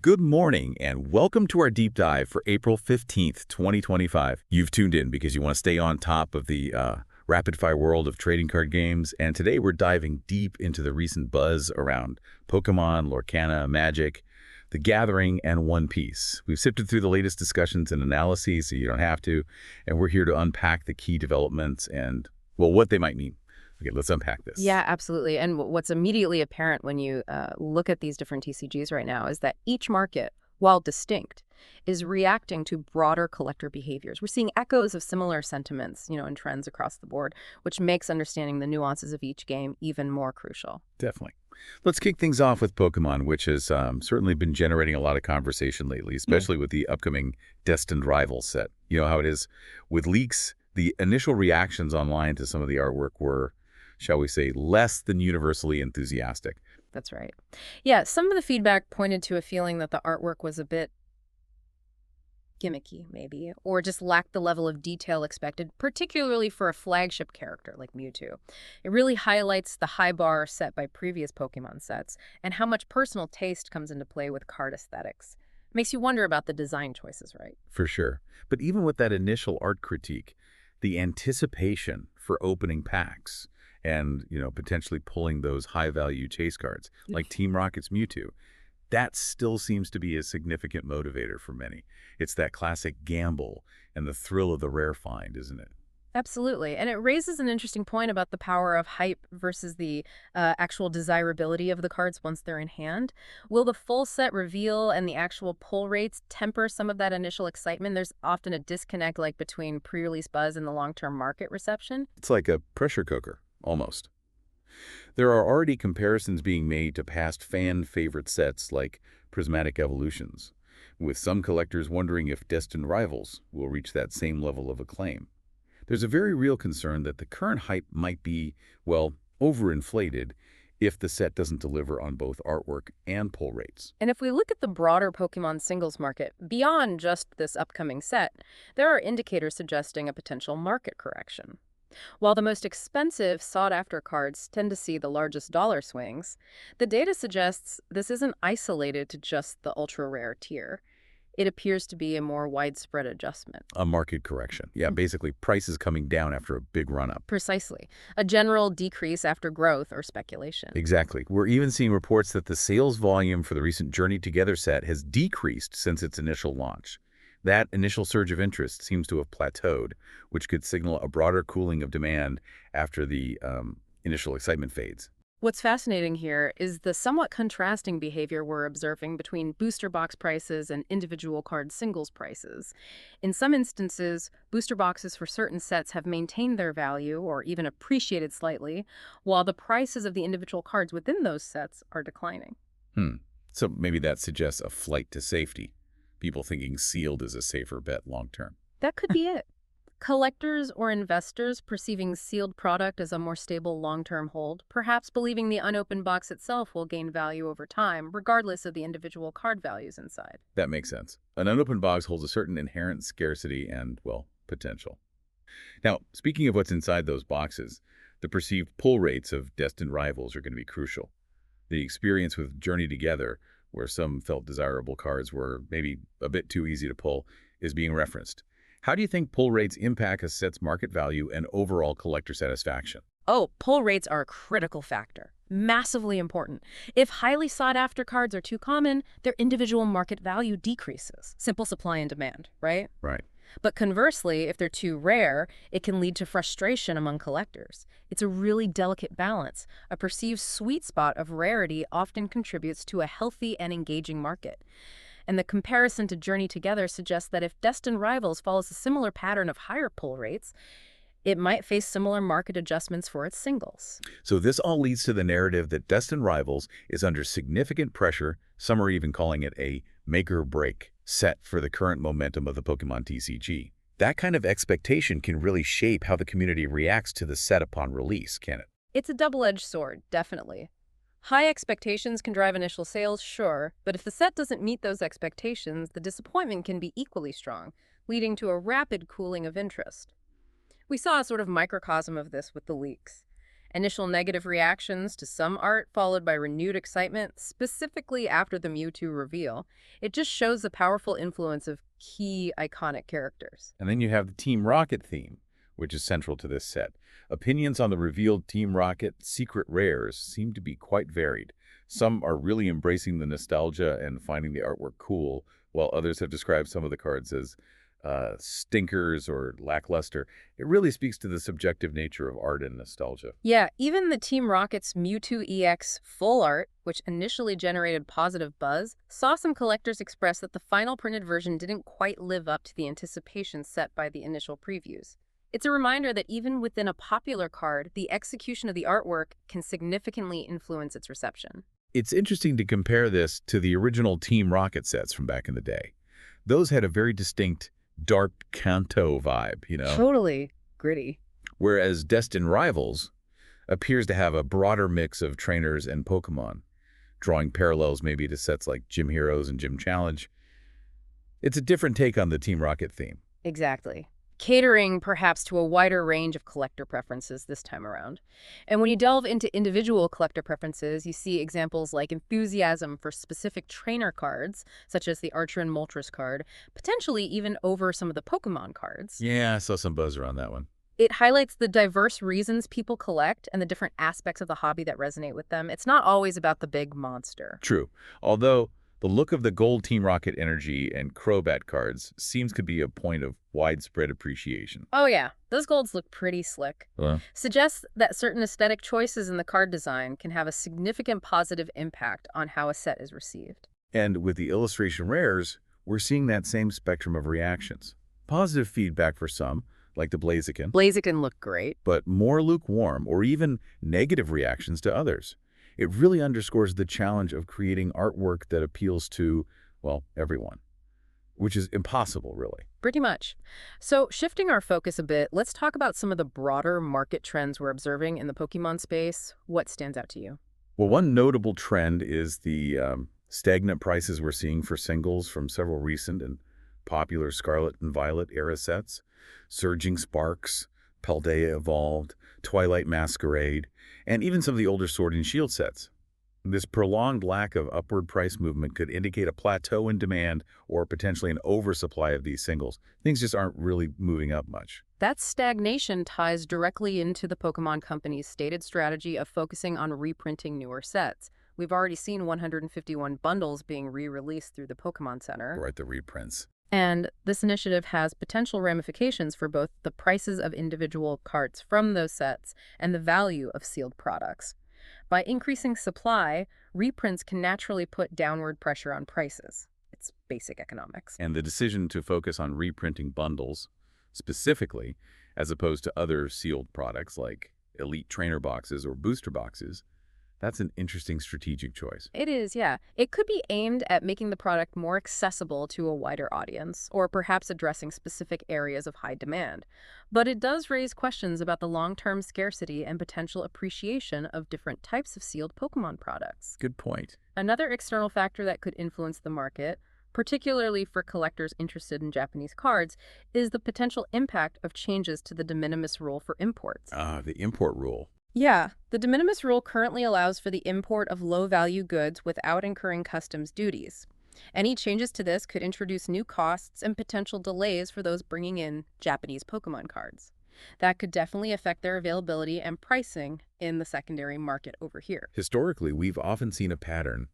Good morning and welcome to our deep dive for April 15th, 2025. You've tuned in because you want to stay on top of the rapid-fire world of trading card games, and today we're diving deep into the recent buzz around Pokémon, Lorcana, Magic, The Gathering, and One Piece. We've sifted through the latest discussions and analyses so you don't have to, and we're here to unpack the key developments and, well, what they might mean. Okay, let's unpack this. Yeah, absolutely. And what's immediately apparent when you look at these different TCGs right now is that each market, while distinct, is reacting to broader collector behaviors. We're seeing echoes of similar sentiments, and trends across the board, which makes understanding the nuances of each game even more crucial. Definitely. Let's kick things off with Pokemon, which has certainly been generating a lot of conversation lately, especially with the upcoming Destined Rivals set. You know how it is with leaks. The initial reactions online to some of the artwork were, shall we say, less than universally enthusiastic. That's right. Yeah, some of the feedback pointed to a feeling that the artwork was a bit gimmicky, maybe, or just lacked the level of detail expected, particularly for a flagship character like Mewtwo. It really highlights the high bar set by previous Pokemon sets and how much personal taste comes into play with card aesthetics. Makes you wonder about the design choices, right? For sure. But even with that initial art critique, the anticipation for opening packs and, potentially pulling those high-value chase cards, like Team Rocket's Mewtwo, that still seems to be a significant motivator for many. It's that classic gamble and the thrill of the rare find, isn't it? Absolutely. And it raises an interesting point about the power of hype versus the actual desirability of the cards once they're in hand. Will the full set reveal and the actual pull rates temper some of that initial excitement? There's often a disconnect between pre-release buzz and the long-term market reception. It's like a pressure cooker, almost. There are already comparisons being made to past fan-favorite sets like Prismatic Evolutions, with some collectors wondering if Destined Rivals will reach that same level of acclaim. There's a very real concern that the current hype might be, well, overinflated if the set doesn't deliver on both artwork and pull rates. And if we look at the broader Pokemon singles market, beyond just this upcoming set, there are indicators suggesting a potential market correction. While the most expensive, sought-after cards tend to see the largest dollar swings, the data suggests this isn't isolated to just the ultra-rare tier. It appears to be a more widespread adjustment. A market correction. Yeah, basically prices coming down after a big run-up. Precisely. A general decrease after growth or speculation. Exactly. We're even seeing reports that the sales volume for the recent Journey Together set has decreased since its initial launch. That initial surge of interest seems to have plateaued, which could signal a broader cooling of demand after the initial excitement fades. What's fascinating here is the somewhat contrasting behavior we're observing between booster box prices and individual card singles prices. In some instances, booster boxes for certain sets have maintained their value or even appreciated slightly, while the prices of the individual cards within those sets are declining. So maybe that suggests a flight to safety. People thinking sealed is a safer bet long-term. That could be it. Collectors or investors perceiving sealed product as a more stable long-term hold, perhaps believing the unopened box itself will gain value over time, regardless of the individual card values inside. That makes sense. An unopened box holds a certain inherent scarcity and, well, potential. Now, speaking of what's inside those boxes, the perceived pull rates of Destined Rivals are going to be crucial. The experience with Journey Together, where some felt desirable cards were maybe a bit too easy to pull, is being referenced. How do you think pull rates impact a set's market value and overall collector satisfaction? Oh, pull rates are a critical factor. Massively important. If highly sought-after cards are too common, their individual market value decreases. Simple supply and demand, right? Right. But conversely, if they're too rare, it can lead to frustration among collectors. It's a really delicate balance. A perceived sweet spot of rarity often contributes to a healthy and engaging market. And the comparison to Journey Together suggests that if Destined Rivals follows a similar pattern of higher pull rates, it might face similar market adjustments for its singles. So this all leads to the narrative that Destined Rivals is under significant pressure. Some are even calling it a make-or-break set for the current momentum of the Pokemon TCG. That kind of expectation can really shape how the community reacts to the set upon release, can it? It's a double-edged sword, definitely. High expectations can drive initial sales, sure, but if the set doesn't meet those expectations, the disappointment can be equally strong, leading to a rapid cooling of interest. We saw a sort of microcosm of this with the leaks. Initial negative reactions to some art followed by renewed excitement, specifically after the Mewtwo reveal. It just shows the powerful influence of key iconic characters. And then you have the Team Rocket theme, which is central to this set. Opinions on the revealed Team Rocket secret rares seem to be quite varied. Some are really embracing the nostalgia and finding the artwork cool, while others have described some of the cards as stinkers or lackluster. It really speaks to the subjective nature of art and nostalgia. Yeah, even the Team Rocket's Mewtwo EX full art, which initially generated positive buzz, saw some collectors express that the final printed version didn't quite live up to the anticipation set by the initial previews. It's a reminder that even within a popular card, the execution of the artwork can significantly influence its reception. It's interesting to compare this to the original Team Rocket sets from back in the day. Those had a very distinct dark Kanto vibe, Totally gritty. whereas Destined Rivals appears to have a broader mix of trainers and Pokémon, drawing parallels maybe to sets like Gym Heroes and Gym Challenge. It's a different take on the Team Rocket theme. Exactly. Catering perhaps to a wider range of collector preferences this time around. And when you delve into individual collector preferences, you see examples like enthusiasm for specific trainer cards, such as the Archer and Moltres card, potentially even over some of the Pokemon cards. Yeah, I saw some buzz around that one. It highlights the diverse reasons people collect and the different aspects of the hobby that resonate with them. It's not always about the big monster. True. Although the look of the gold Team Rocket Energy and Crobat cards seems to be a point of widespread appreciation. Oh yeah, those golds look pretty slick. Well, Suggests that certain aesthetic choices in the card design can have a significant positive impact on how a set is received. and with the illustration rares, we're seeing that same spectrum of reactions. Positive feedback for some, like the Blaziken, Blaziken look great. but more lukewarm or even negative reactions to others. It really underscores the challenge of creating artwork that appeals to, well, everyone, which is impossible, really. Pretty much. So shifting our focus a bit, let's talk about some of the broader market trends we're observing in the Pokemon space. What stands out to you? Well, one notable trend is the stagnant prices we're seeing for singles from several recent and popular Scarlet and Violet era sets. Surging Sparks, Paldea Evolved, Twilight Masquerade, and even some of the older Sword and Shield sets. This prolonged lack of upward price movement could indicate a plateau in demand or potentially an oversupply of these singles. Things just aren't really moving up much. That stagnation ties directly into the Pokemon Company's stated strategy of focusing on reprinting newer sets. We've already seen 151 bundles being re-released through the Pokemon Center. Right, the reprints. And this initiative has potential ramifications for both the prices of individual cards from those sets and the value of sealed products. By increasing supply, reprints can naturally put downward pressure on prices. It's basic economics. And the decision to focus on reprinting bundles, specifically, as opposed to other sealed products like Elite Trainer boxes or booster boxes, that's an interesting strategic choice. It is, yeah. It could be aimed at making the product more accessible to a wider audience, or perhaps addressing specific areas of high demand. But it does raise questions about the long-term scarcity and potential appreciation of different types of sealed Pokemon products. Good point. Another external factor that could influence the market, particularly for collectors interested in Japanese cards, is the potential impact of changes to the de minimis rule for imports. The import rule. Yeah, the de minimis rule currently allows for the import of low-value goods without incurring customs duties. Any changes to this could introduce new costs and potential delays for those bringing in Japanese Pokemon cards. That could definitely affect their availability and pricing in the secondary market over here. Historically, we've often seen a pattern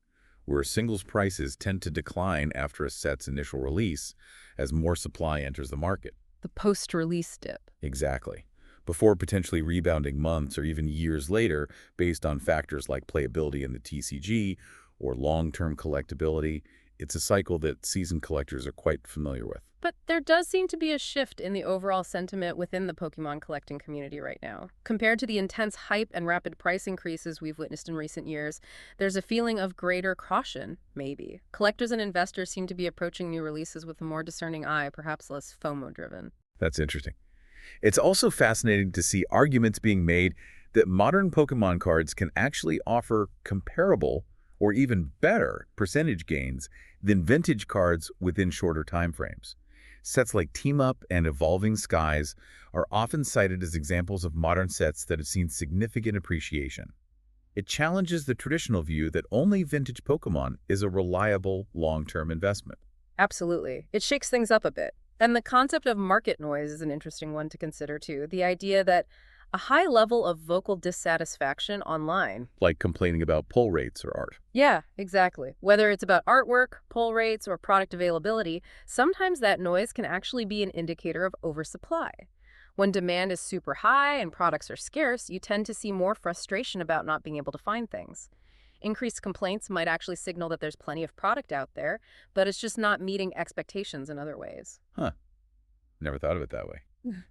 where singles prices tend to decline after a set's initial release as more supply enters the market. The post-release dip. Exactly. Before potentially rebounding months or even years later based on factors like playability in the TCG or long-term collectability. It's a cycle that seasoned collectors are quite familiar with. But there does seem to be a shift in the overall sentiment within the Pokemon collecting community right now. Compared to the intense hype and rapid price increases we've witnessed in recent years, there's a feeling of greater caution, maybe. Collectors and investors seem to be approaching new releases with a more discerning eye, perhaps less FOMO-driven. That's interesting. It's also fascinating to see arguments being made that modern Pokemon cards can actually offer comparable or even better percentage gains than vintage cards within shorter time frames. Sets like Team Up and Evolving Skies are often cited as examples of modern sets that have seen significant appreciation. It challenges the traditional view that only vintage Pokémon is a reliable, long-term investment. Absolutely. It shakes things up a bit. And the concept of market noise is an interesting one to consider, too. The idea that a high level of vocal dissatisfaction online. Like complaining about pull rates or art. Yeah, exactly. Whether it's about artwork, pull rates, or product availability, sometimes that noise can actually be an indicator of oversupply. When demand is super high and products are scarce, you tend to see more frustration about not being able to find things. Increased complaints might actually signal that there's plenty of product out there, but it's just not meeting expectations in other ways. Huh. Never thought of it that way.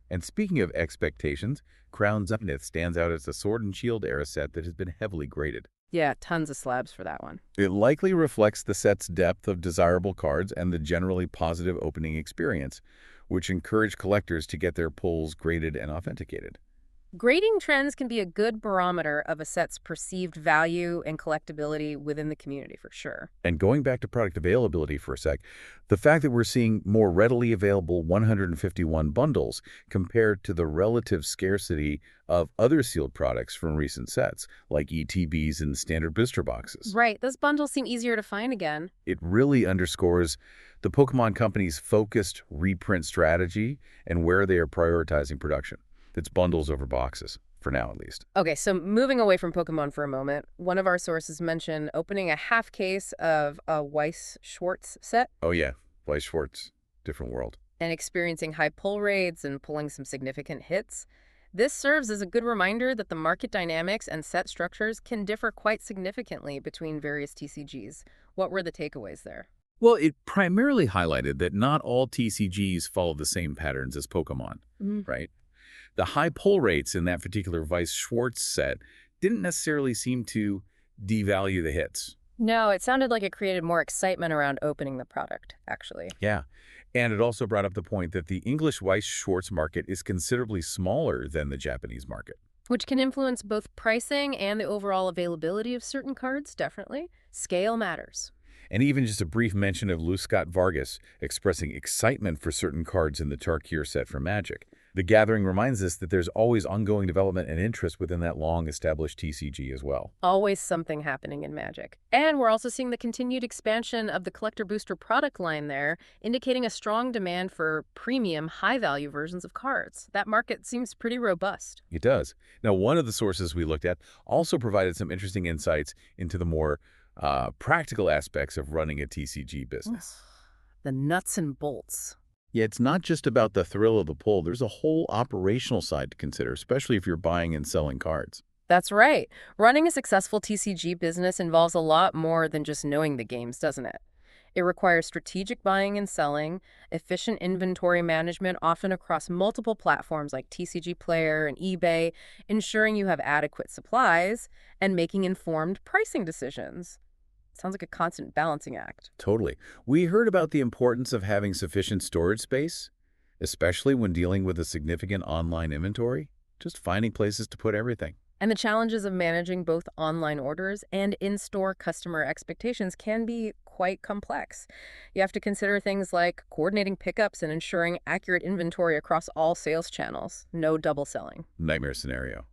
And speaking of expectations, Crown Zenith stands out as a Sword and Shield era set that has been heavily graded. Yeah, tons of slabs for that one. It likely reflects the set's depth of desirable cards and the generally positive opening experience, which encourage collectors to get their pulls graded and authenticated. Grading trends can be a good barometer of a set's perceived value and collectability within the community, for sure. And going back to product availability for a sec, the fact that we're seeing more readily available 151 bundles compared to the relative scarcity of other sealed products from recent sets, like ETBs and standard booster boxes. Right, those bundles seem easier to find again. It really underscores the Pokémon Company's focused reprint strategy and where they are prioritizing production. It's bundles over boxes, for now at least. Okay, so moving away from Pokemon for a moment, one of our sources mentioned opening a half case of a Weiss-Schwarz set. Oh yeah, Weiss Schwartz, different world. And experiencing high pull rates and pulling some significant hits. This serves as a good reminder that the market dynamics and set structures can differ quite significantly between various TCGs. What were the takeaways there? Well, it primarily highlighted that not all TCGs follow the same patterns as Pokemon, right? The high pull rates in that particular Weiss-Schwarz set didn't necessarily seem to devalue the hits. No, it sounded like it created more excitement around opening the product, actually. Yeah, and it also brought up the point that the English Weiss-Schwarz market is considerably smaller than the Japanese market. Which can influence both pricing and the overall availability of certain cards, definitely. Scale matters. And even just a brief mention of Lou Scott Vargas expressing excitement for certain cards in the Tarkir set for Magic. The Gathering reminds us that there's always ongoing development and interest within that long-established TCG as well. Always something happening in Magic. And we're also seeing the continued expansion of the Collector Booster product line there, indicating a strong demand for premium, high-value versions of cards. That market seems pretty robust. It does. Now, one of the sources we looked at also provided some interesting insights into the more practical aspects of running a TCG business. The nuts and bolts. Yeah, it's not just about the thrill of the pull. There's a whole operational side to consider, especially if you're buying and selling cards. That's right. Running a successful TCG business involves a lot more than just knowing the games, doesn't it? It requires strategic buying and selling, efficient inventory management, often across multiple platforms like TCG Player and eBay, ensuring you have adequate supplies, and making informed pricing decisions. Sounds like a constant balancing act. Totally. We heard about the importance of having sufficient storage space, especially when dealing with a significant online inventory. Just finding places to put everything. And the challenges of managing both online orders and in-store customer expectations can be quite complex. You have to consider things like coordinating pickups and ensuring accurate inventory across all sales channels. No double selling. Nightmare scenario.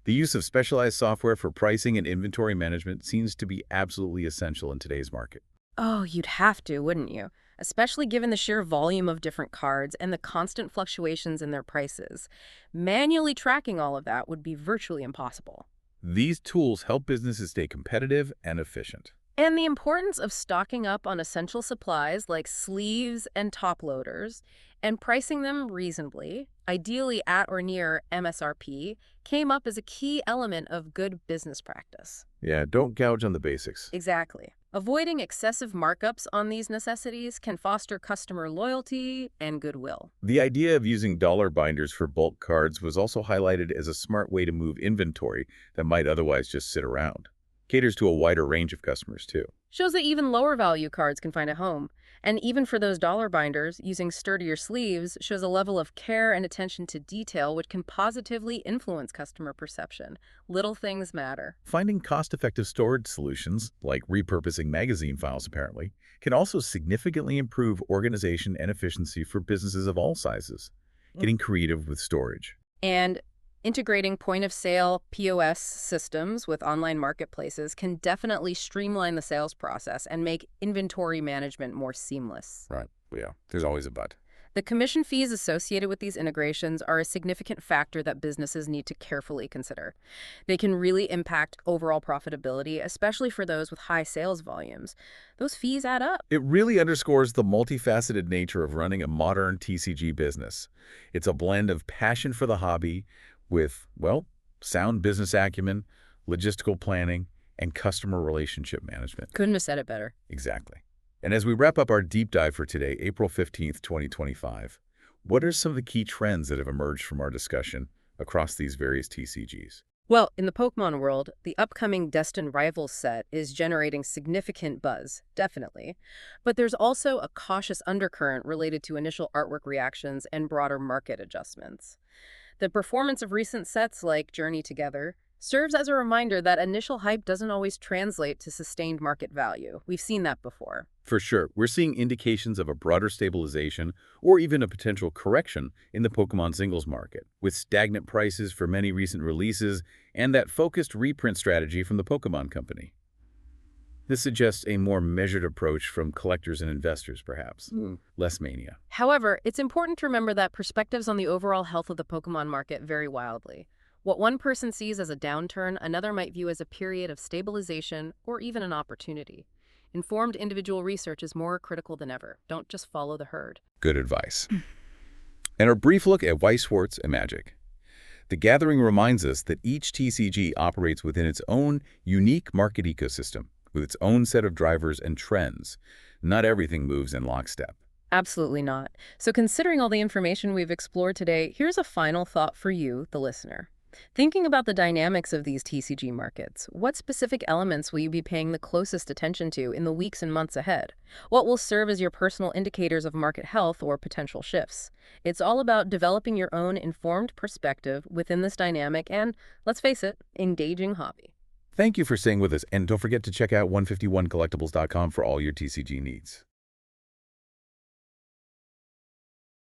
The use of specialized software for pricing and inventory management seems to be absolutely essential in today's market. Oh, you'd have to, wouldn't you? Especially given the sheer volume of different cards and the constant fluctuations in their prices. Manually tracking all of that would be virtually impossible. These tools help businesses stay competitive and efficient. And the importance of stocking up on essential supplies like sleeves and top loaders and pricing them reasonably, ideally at or near MSRP, came up as a key element of good business practice. Yeah, don't gouge on the basics. Exactly. Avoiding excessive markups on these necessities can foster customer loyalty and goodwill. The idea of using dollar binders for bulk cards was also highlighted as a smart way to move inventory that might otherwise just sit around. Caters to a wider range of customers, too. shows that even lower value cards can find a home. And even for those dollar binders, using sturdier sleeves shows a level of care and attention to detail which can positively influence customer perception. Little things matter. Finding cost-effective storage solutions, like repurposing magazine files apparently, can also significantly improve organization and efficiency for businesses of all sizes. Getting creative with storage. And integrating point-of-sale POS systems with online marketplaces can definitely streamline the sales process and make inventory management more seamless. Right. Yeah. There's always a but. The commission fees associated with these integrations are a significant factor that businesses need to carefully consider. They can really impact overall profitability, especially for those with high sales volumes. Those fees add up. It really underscores the multifaceted nature of running a modern TCG business. It's a blend of passion for the hobby with, well, sound business acumen, logistical planning, and customer relationship management. Couldn't have said it better. Exactly. And as we wrap up our deep dive for today, April 15th, 2025, what are some of the key trends that have emerged from our discussion across these various TCGs? Well, in the Pokemon world, the upcoming Destined Rivals set is generating significant buzz, definitely. But there's also a cautious undercurrent related to initial artwork reactions and broader market adjustments. The performance of recent sets like Journey Together serves as a reminder that initial hype doesn't always translate to sustained market value. We've seen that before. For sure, we're seeing indications of a broader stabilization or even a potential correction in the Pokemon singles market, with stagnant prices for many recent releases and that focused reprint strategy from the Pokemon Company. This suggests a more measured approach from collectors and investors, perhaps. Less mania. However, it's important to remember that perspectives on the overall health of the Pokemon market vary wildly. What one person sees as a downturn, another might view as a period of stabilization or even an opportunity. Informed individual research is more critical than ever. Don't just follow the herd. Good advice. And our brief look at Weiss Schwarz and Magic. The gathering reminds us that each TCG operates within its own unique market ecosystem, with its own set of drivers and trends. Not everything moves in lockstep. Absolutely not. So considering all the information we've explored today, here's a final thought for you, the listener. Thinking about the dynamics of these TCG markets, what specific elements will you be paying the closest attention to in the weeks and months ahead? What will serve as your personal indicators of market health or potential shifts? It's all about developing your own informed perspective within this dynamic and, let's face it, engaging hobby. Thank you for staying with us, and don't forget to check out 151collectables.com for all your TCG needs.